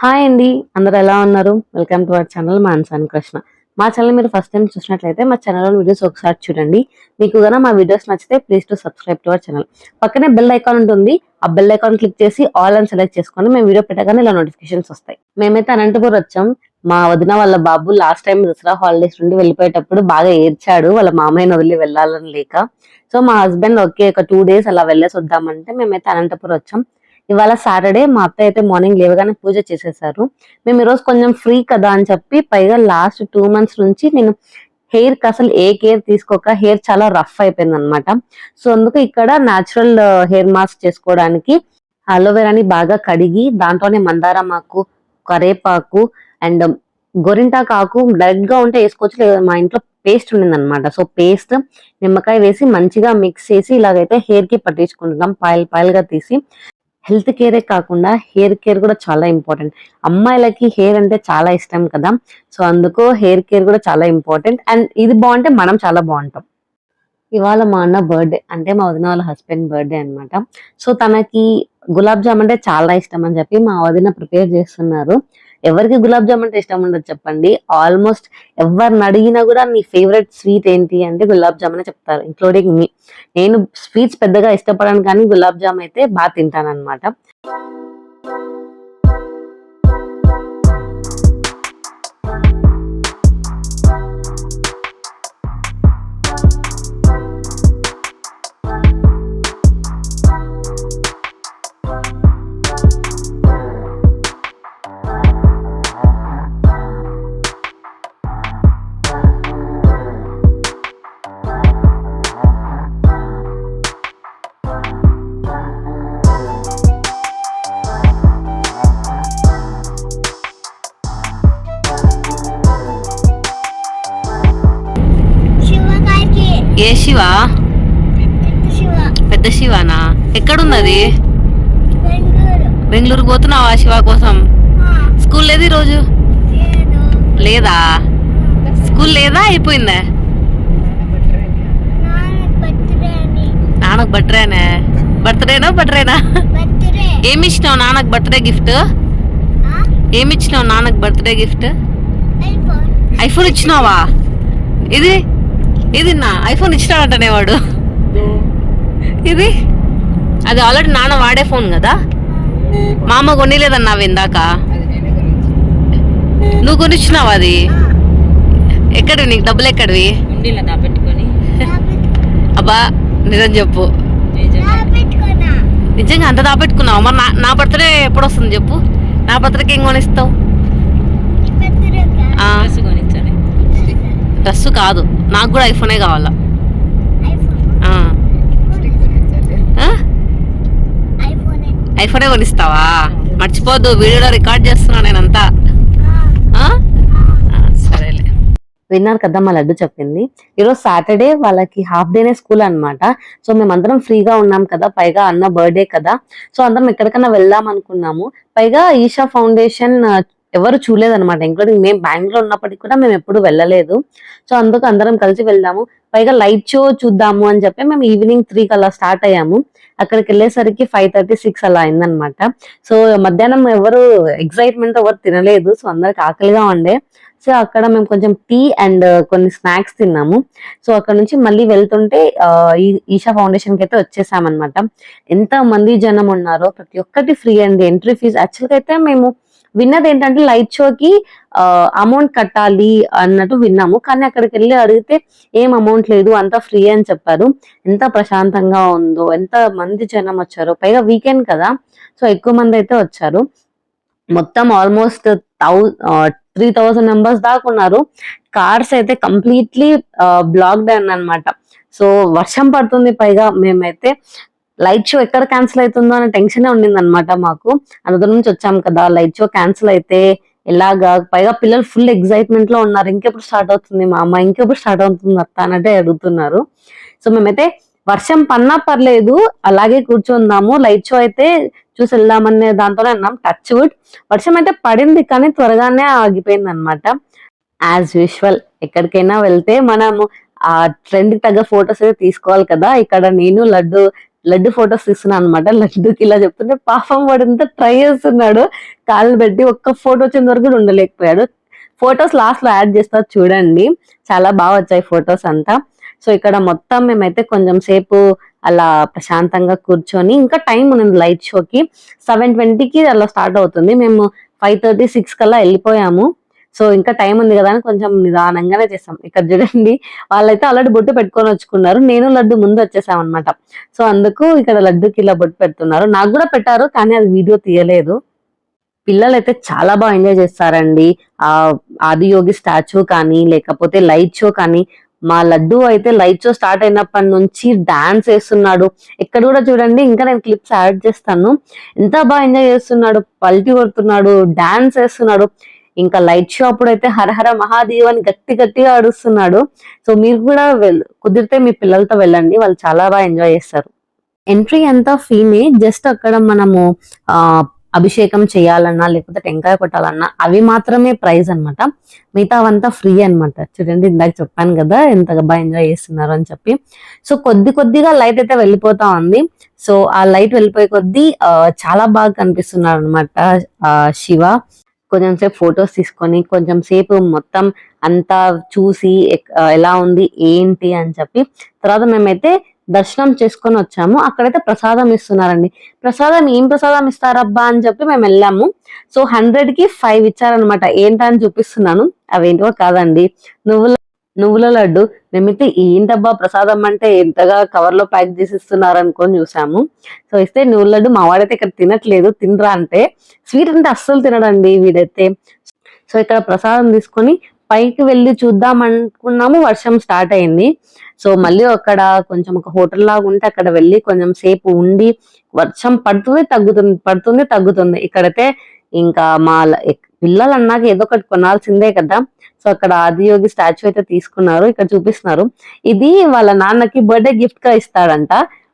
Hi అండి, అందరూ ఎలా ఉన్నారు? Welcome to our channel Manasa and Krishna. మా ఛానల్ మీరు ఫస్ట్ టైం చూసినట్లయితే మా ఛానల్ వీడియోస్ ఒకసారి చూడండి. మీకు గన మా వీడియోస్ నచ్చితే please to subscribe to our channel. పక్కనే బెల్ ఐకాన్ ఉంటుంది. ఆ బెల్ ఐకాన్ క్లిక్ చేసి ఆల్ అని సెలెక్ట్ చేసుకోండి. మేము వీడియో పెట్టగానే ఇలా నోటిఫికేషన్స్ వస్తాయి. మేమైతే అనంతపురం వచ్చాం. మా వదిన వాళ్ళ బాబు లాస్ట్ టైం దసరా హాలిడేస్ నుండి వెళ్ళిపోయేటప్పుడు బాగా ఏడ్చాడు, వాళ్ళ మామయ్యని వదిలి వెళ్ళాలని లేక. సో మా హస్బెండ్ ఓకే ఒక 2 days అలా వెళ్ళేసి వద్దామంటే మేమైతే అనంతపురం వచ్చాం. ఇవాళ సాటర్డే. మా అత్త అయితే మార్నింగ్ లేవగానే పూజ చేసేసారు. మేము ఈరోజు కొంచెం ఫ్రీ కదా అని చెప్పి, పైగా లాస్ట్ 2 months నుంచి నేను హెయిర్ కి అసలు ఏ కేర్ తీసుకోక హెయిర్ చాలా రఫ్ అయిపోయింది అనమాట. సో అందుకు ఇక్కడ న్యాచురల్ హెయిర్ మాస్క్ చేసుకోవడానికి అలోవెరాని బాగా కడిగి దాంట్లోనే మందారం ఆకు, కరేపాకు అండ్ గోరింటాకు ఆకు డైరెక్ట్ గా ఉంటే వేసుకోవచ్చు, లేదా మా ఇంట్లో పేస్ట్ ఉండింది అనమాట. సో పేస్ట్, నిమ్మకాయ వేసి మంచిగా మిక్స్ చేసి ఇలాగైతే హెయిర్ కి పట్టించుకుంటున్నాం, పాయలుగా తీసి. హెల్త్ కేరే కాకుండా హెయిర్ కేర్ కూడా చాలా ఇంపార్టెంట్. అమ్మాయిలకి హెయిర్ అంటే చాలా ఇష్టం కదా, సో అందుకు హెయిర్ కేర్ కూడా చాలా ఇంపార్టెంట్. అండ్ ఇది బాగుంటే మనం చాలా బాగుంటాం. ఇవాళ మా అన్న బర్త్డే, అంటే మా వదిన వాళ్ళ హస్బెండ్ బర్త్డే అనమాట. సో తనకి గులాబ్ జామ్ అంటే చాలా ఇష్టం అని చెప్పి మా వదిన ప్రిపేర్ చేస్తున్నారు. ఎవరికి గులాబ్ జామ్ అంటే ఇష్టం ఉండదు చెప్పండి? ఆల్మోస్ట్ ఎవరిని అడిగినా కూడా నీ ఫేవరెట్ స్వీట్ ఏంటి అంటే గులాబ్ జామ్ అనే చెప్తారు, ఇంక్లూడింగ్ మీ. నేను స్వీట్స్ పెద్దగా ఇష్టపడను, కానీ గులాబ్ జామ్ అయితే బాగా తింటాను అనమాట. ఏ శివ? పెద్ద శివానా? ఎక్కడున్నది? బెంగళూరు పోతున్నావా శివ కోసం? స్కూల్ లేదు ఈరోజు? లేదా? స్కూల్ లేదా? అయిపోయిందా? నాన్నకు బర్త్డేనా? ఏమి ఇచ్చినావు నాన్నకు బర్త్డే గిఫ్ట్? ఏమి ఇచ్చినావు నాన్నకు బర్త్డే గిఫ్ట్? ఐఫోన్ ఇచ్చినావా? ఇది నా ఐఫోన్ ఇచ్చినాడంటనే వాడు. ఇది అది ఆల్రెడీ నాన్న వాడే ఫోన్ కదా. మా అమ్మ కొనిలేదన్నావు ఇందాక, నువ్వు కొనిచ్చినావు అది. ఎక్కడివి నీకు డబ్బులు? ఎక్కడివి? అబ్బా నిజం చెప్పు, నిజంగా అంత దాపెట్టుకున్నావు? మరి నా బర్త్డే ఎప్పుడు వస్తుంది చెప్పు? నా బర్త్డేకి ఏం కొనిస్తావు? డ్రెస్ కాదు, నాకు కూడా ఐఫోనే కావాలా. ఐఫోనే కొనిస్తావా? మర్చిపోద్దు, వీడియోలో రికార్డ్ చేస్తున్నా నేనంతా. సరేలే. విన్నారు కదా మా లడ్డు చెప్పింది. ఈరోజు సాటర్డే, వాళ్ళకి హాఫ్ డేనే స్కూల్ అనమాట. సో మేమందరం ఫ్రీగా ఉన్నాం కదా, పైగా అన్న బర్త్డే కదా, సో అందరం ఎక్కడికన్నా వెళ్దాం అనుకున్నాము. పైగా ఈషా ఫౌండేషన్ ఎవరు చూడలేదన్నమాట, ఇంక్లూడింగ్ మేము బెంగళూరు ఉన్నప్పటికీ కూడా మేము ఎప్పుడు వెళ్ళలేదు. సో అందుకు అందరం కలిసి వెళ్దాము. పైగా లైట్ షో చూద్దాము అని చెప్పి మేము ఈవినింగ్ 3 అలా స్టార్ట్ అయ్యాము. అక్కడికి వెళ్ళేసరికి 5:36 అలా అయిందనమాట. సో మధ్యాహ్నం ఎవరు ఎక్సైట్మెంట్ ఎవరు తినలేదు, సో అందరికి ఆకలిగా ఉండే. సో అక్కడ మేము కొంచెం టీ అండ్ కొన్ని స్నాక్స్ తిన్నాము. సో అక్కడ నుంచి మళ్ళీ వెళ్తుంటే ఈషా ఫౌండేషన్ కి అయితే వచ్చేసామన్నమాట. ఎంత మంది జనం ఉన్నారో, ప్రతి ఒక్కటి ఫ్రీ అండి. ఎంట్రీ ఫీజు యాక్చువల్గా అయితే మేము విన్నది ఏంటంటే లైట్ షోకి అమౌంట్ కట్టాలి అన్నట్టు విన్నాము, కానీ అక్కడికి వెళ్ళి అడిగితే ఏం అమౌంట్ లేదు, అంతా ఫ్రీ అని చెప్పారు. ఎంత ప్రశాంతంగా ఉందో, ఎంత మంది జనం వచ్చారో, పైగా వీకెండ్ కదా, సో ఎక్కువ మంది అయితే వచ్చారు. మొత్తం ఆల్మోస్ట్ 3,000 మెంబర్స్ దాకా ఉన్నారు. కార్స్ అయితే కంప్లీట్లీ బ్లాక్డ్ అన్నమాట. సో వర్షం పడుతుంది, పైగా మేమైతే లైట్ షో ఎక్కడ క్యాన్సిల్ అవుతుందో అనే టెన్షన్ ఉండింది అనమాట మాకు. అంత దూరం నుంచి వచ్చాం కదా, లైట్ షో క్యాన్సిల్ అయితే ఎలాగా? పైగా పిల్లలు ఫుల్ ఎక్సైట్మెంట్ లో ఉన్నారు. ఇంకెప్పుడు స్టార్ట్ అవుతుంది మా అమ్మ, ఇంకెప్పుడు స్టార్ట్ అవుతుంది అత్త అన్నట్టే అడుగుతున్నారు. సో మేమైతే వర్షం పన్నా పర్లేదు అలాగే కూర్చుందాము, లైట్ షో అయితే చూసి వెళ్దామనే దాంతోనే అన్నాం. టచ్ వుడ్ వర్షం అయితే పడింది, కానీ త్వరగానే ఆగిపోయింది అనమాట. యాజ్ యూజువల్ ఎక్కడికైనా వెళ్తే మనము ఆ ట్రెండ్ కి తగ్గ ఫొటోస్ అయితే తీసుకోవాలి కదా. ఇక్కడ నేను లడ్డు లడ్డు ఫొటోస్ తీస్తున్నాను అనమాట. లడ్డుకి ఇలా చెప్తుంటే పాపం వాడు ట్రై చేస్తున్నాడు, కాళ్ళు పెట్టి ఒక్క ఫోటో వచ్చేంత వరకు కూడా ఉండలేకపోయాడు. ఫొటోస్ లాస్ట్ లో యాడ్ చేస్తారు చూడండి, చాలా బాగా వచ్చాయి ఫొటోస్ అంతా. సో ఇక్కడ మొత్తం మేమైతే కొంచెం సేపు అలా ప్రశాంతంగా కూర్చొని, ఇంకా టైం ఉంది లైట్ షోకి 7:20కి అలా స్టార్ట్ అవుతుంది. మేము 5:30, 6 కల్లా వెళ్ళిపోయాము. సో ఇంకా టైం ఉంది కదా అని కొంచెం నిదానంగానే చేస్తాం. ఇక్కడ చూడండి, వాళ్ళైతే ఆల్రెడీ బొట్టు పెట్టుకొని వచ్చుకున్నారు, నేను లడ్డు ముందు వచ్చేసాం అనమాట. సో అందుకు ఇక్కడ లడ్డుకి ఇలా బొట్టు పెడుతున్నారు. నాకు కూడా పెట్టారు, కానీ అది వీడియో తీయలేదు. పిల్లలు అయితే చాలా బాగా ఎంజాయ్ చేస్తారండి. ఆ ఆదియోగి స్టాచ్యూ కానీ, లేకపోతే లైట్ షో కానీ. మా లడ్డు అయితే లైట్ షో స్టార్ట్ అయినప్పటి నుంచి డాన్స్ వేస్తున్నాడు. ఇక్కడ కూడా చూడండి, ఇంకా నేను క్లిప్స్ యాడ్ చేస్తాను. ఎంత బాగా ఎంజాయ్ చేస్తున్నాడు, పల్టీ కొడుతున్నాడు, డాన్స్ వేస్తున్నాడు. ఇంకా లైట్ షో అప్పుడు అయితే హరహర మహాదేవ్ అని గట్టిగా అడుస్తున్నాడు. సో మీరు కూడా కుదిరితే మీ పిల్లలతో వెళ్ళండి, వాళ్ళు చాలా బాగా ఎంజాయ్ చేస్తారు. ఎంట్రీ అంతా ఫ్రీనే, జస్ట్ అక్కడ మనము అభిషేకం చేయాలన్నా లేకపోతే టెంకాయ కొట్టాలన్నా అవి మాత్రమే ప్రైజ్ అనమాట. మిగతా అవంతా ఫ్రీ అనమాట. చూడండి, ఇందాక చెప్పాను కదా ఎంత బాగా ఎంజాయ్ చేస్తున్నారు అని చెప్పి. సో కొద్దిగా లైట్ అయితే వెళ్ళిపోతా ఉంది. సో ఆ లైట్ వెళ్ళిపోయే కొద్దీ చాలా బాగా కనిపిస్తున్నారు అనమాట శివ. కొంచెం సేపు ఫొటోస్ తీసుకొని కొంచెం సేపు మొత్తం అంతా చూసి ఎలా ఉంది ఏంటి అని చెప్పి తర్వాత మేమైతే దర్శనం చేసుకొని వచ్చాము. అక్కడైతే ప్రసాదం ఇస్తున్నారండి. ప్రసాదం ఏం ప్రసాదం ఇస్తారబ్బా అని చెప్పి మేము వెళ్ళాము. సో 100కి 5 ఇచ్చారనమాట. ఏంటని చూపిస్తున్నాను, అవేంటో కాదండి, నువ్వుల లడ్డు. మేమైతే ఏంటబ్బా ప్రసాదం అంటే ఎంతగా కవర్ లో ప్యాక్ చేసి ఇస్తున్నారు అనుకొని చూసాము. సో ఇస్తే నువ్వుల లడ్డు మా వాడైతే ఇక్కడ తినట్లేదు, తినరా అంటే, స్వీట్ అంటే అస్సలు తినడండి వీడైతే. సో ఇక్కడ ప్రసాదం తీసుకొని పైకి వెళ్ళి చూద్దాం అనుకున్నాము, వర్షం స్టార్ట్ అయింది. సో మళ్ళీ అక్కడ కొంచెం ఒక హోటల్ లాగా ఉంటే అక్కడ వెళ్ళి కొంచెం సేపు ఉండి, వర్షం పడుతుంది తగ్గుతుంది. ఇక్కడైతే ఇంకా మా పిల్లలు అన్నాక ఏదో ఒకటి కొనాల్సిందే కదా. సో అక్కడ ఆదియోగి స్టాచ్యూ అయితే తీసుకున్నారు, ఇక్కడ చూపిస్తున్నారు. ఇది వాళ్ళ నాన్నకి బర్త్డే గిఫ్ట్ గా ఇస్తాడంట.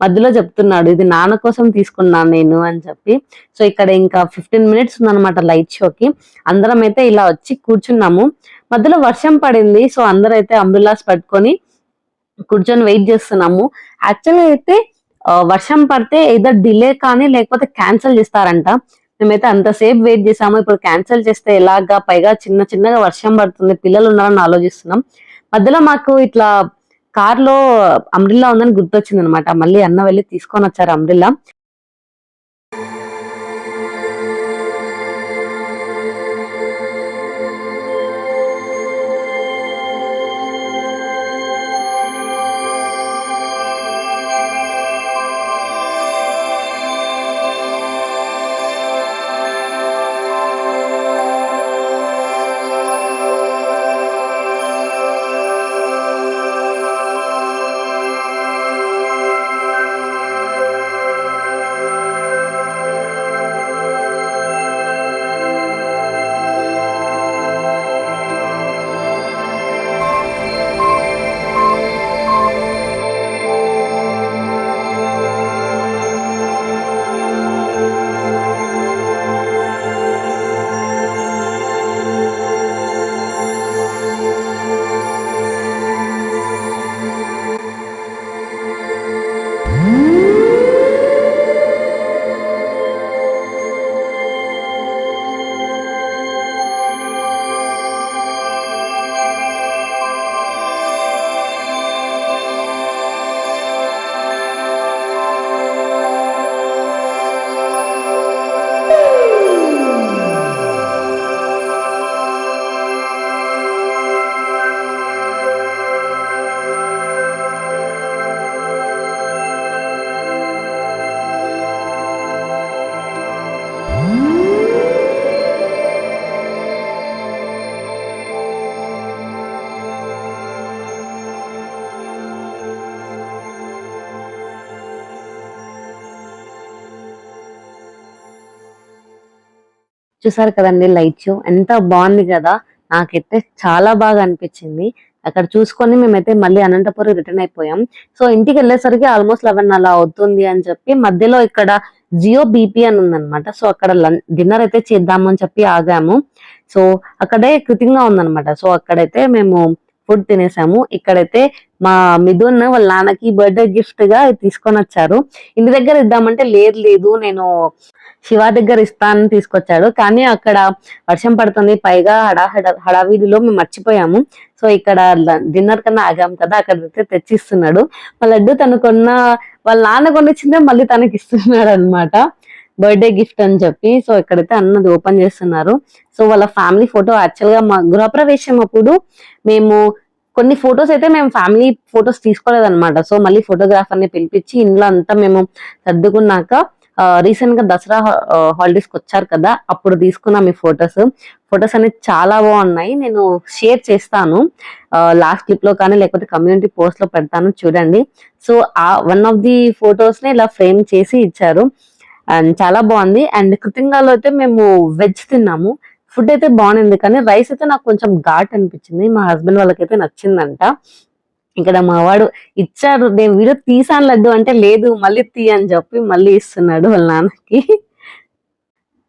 మధ్యలో చెప్తున్నాడు, ఇది నాన్న కోసం తీసుకున్నాను నేను అని చెప్పి. సో ఇక్కడ ఇంకా 15 మినిట్స్ ఉందన్నమాట లైట్ షోకి. అందరం అయితే ఇలా వచ్చి కూర్చున్నాము. మధ్యలో వర్షం పడింది. సో అందరూ అయితే అంబ్రెల్లాస్ పట్టుకొని కూర్చొని వెయిట్ చేస్తున్నాము. యాక్చువల్గా అయితే వర్షం పడితే ఏదో డిలే కానీ లేకపోతే క్యాన్సిల్ చేస్తారంట. మేమైతే అంతసేపు వెయిట్ చేసాము, ఇప్పుడు క్యాన్సిల్ చేస్తే ఎలాగా, పైగా చిన్నగా వర్షం పడుతుంది, పిల్లలు ఉన్నారని ఆలోచిస్తున్నాం. మధ్యలో మాకు ఇట్లా కార్ లో అంబ్రిల్లా ఉందని గుర్తొచ్చింది అనమాట. మళ్ళీ అన్న వెళ్ళి తీసుకొని వచ్చారు అంబ్రిల్లా. చూసారు కదండి లైట్ షో, ఎంత బాగుంది కదా. నాకైతే చాలా బాగా అనిపించింది. అక్కడ చూసుకొని మేమైతే మళ్ళీ అనంతపురం రిటర్న్ అయిపోయాం. సో ఇంటికి వెళ్ళేసరికి ఆల్మోస్ట్ 11 అలా అవుతుంది అని చెప్పి మధ్యలో ఇక్కడ జియో బీపీ అని ఉందన్నమాట. సో అక్కడ డిన్నర్ అయితే చేద్దాము అని చెప్పి ఆగాము. సో అక్కడే కృతింగా ఉందన్నమాట. సో అక్కడైతే మేము ఫుడ్ తినేసాము. ఇక్కడైతే మా మిథున్ వాళ్ళ నాన్నకి బర్త్డే గిఫ్ట్ గా తీసుకొని వచ్చారు. ఇంటి దగ్గర ఇద్దామంటే లేదు నేను శివ దగ్గర ఇస్తానని తీసుకొచ్చాడు. కానీ అక్కడ వర్షం పడుతుంది, పైగా హడావిడిలో మేము మర్చిపోయాము. సో ఇక్కడ డిన్నర్ కన్నా ఆగాం కదా, అక్కడైతే తెచ్చిస్తున్నాడు. మా లడ్డు తను వాళ్ళ నాన్న కొనిచ్చిందే మళ్ళీ తనకి ఇస్తున్నాడు అనమాట, బర్త్డే గిఫ్ట్ అని చెప్పి. సో ఇక్కడైతే అన్నది ఓపెన్ చేస్తున్నారు. సో వాళ్ళ ఫ్యామిలీ ఫోటో, యాక్చువల్ గా మా గృహప్రవేశం అప్పుడు మేము కొన్ని ఫొటోస్ అయితే మేము ఫ్యామిలీ ఫొటోస్ తీసుకోలేదన్నమాట. సో మళ్ళీ ఫోటోగ్రాఫర్ ని పిలిపించి ఇంట్లో అంతా మేము సర్దుకున్నాక రీసెంట్ గా దసరా హాలిడేస్ కి వచ్చారు కదా, అప్పుడు తీసుకున్నాం ఈ ఫొటోస్ అనేది చాలా బాగున్నాయి. నేను షేర్ చేస్తాను లాస్ట్ క్లిప్ లో కానీ, లేకపోతే కమ్యూనిటీ పోస్ట్ లో పెడతాను చూడండి. సో ఆ వన్ ఆఫ్ ది ఫొటోస్ ని ఇలా ఫ్రేమ్ చేసి ఇచ్చారు అండ్ చాలా బాగుంది. అండ్ కృతింగాలో అయితే మేము వెజ్ తిన్నాము. ఫుడ్ అయితే బాగుంది, కానీ రైస్ అయితే నాకు కొంచెం ఘాట్ అనిపించింది. మా హస్బెండ్ వాళ్ళకైతే నచ్చిందంట. ఇక్కడ మా వాడు ఇచ్చాడు, నేను వీడియో తీసాను లడ్డు అంటే లేదు మళ్ళీ తీ అని చెప్పి మళ్ళీ ఇస్తున్నాడు వాళ్ళ నాన్నకి.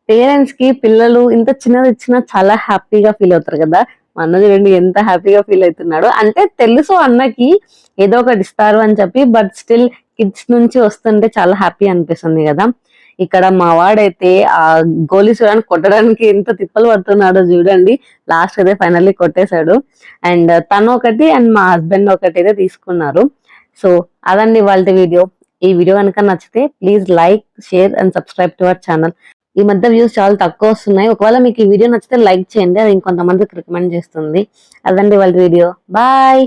పేరెంట్స్ కి పిల్లలు ఇంత చిన్నది ఇచ్చినా చాలా హ్యాపీగా ఫీల్ అవుతారు కదా. మా అన్న చూడండి ఎంత హ్యాపీగా ఫీల్ అవుతున్నాడు. అంటే తెలుసు అన్నకి ఏదో ఒకటి ఇస్తారు అని చెప్పి, బట్ స్టిల్ కిడ్స్ నుంచి వస్తుంటే చాలా హ్యాపీ అనిపిస్తుంది కదా. ఇక్కడ మా వాడైతే ఆ గోలీ చూడడానికి కొట్టడానికి ఎంత తిప్పలు పడుతున్నాడో చూడండి. లాస్ట్ అయితే ఫైనల్లీ కొట్టేశాడు. అండ్ తను ఒకటి అండ్ మా హస్బెండ్ ఒకటి అయితే తీసుకున్నారు. సో అదండి వాళ్ళ వీడియో. ఈ వీడియో కనుక నచ్చితే please like, share and subscribe to our channel. ఈ మధ్య వ్యూస్ చాలా తక్కువ వస్తున్నాయి. ఒకవేళ మీకు ఈ వీడియో నచ్చితే లైక్ చేయండి, అది ఇంకొంతమందికి రికమెండ్ చేస్తుంది. అదండి వాళ్ళ వీడియో. బాయ్.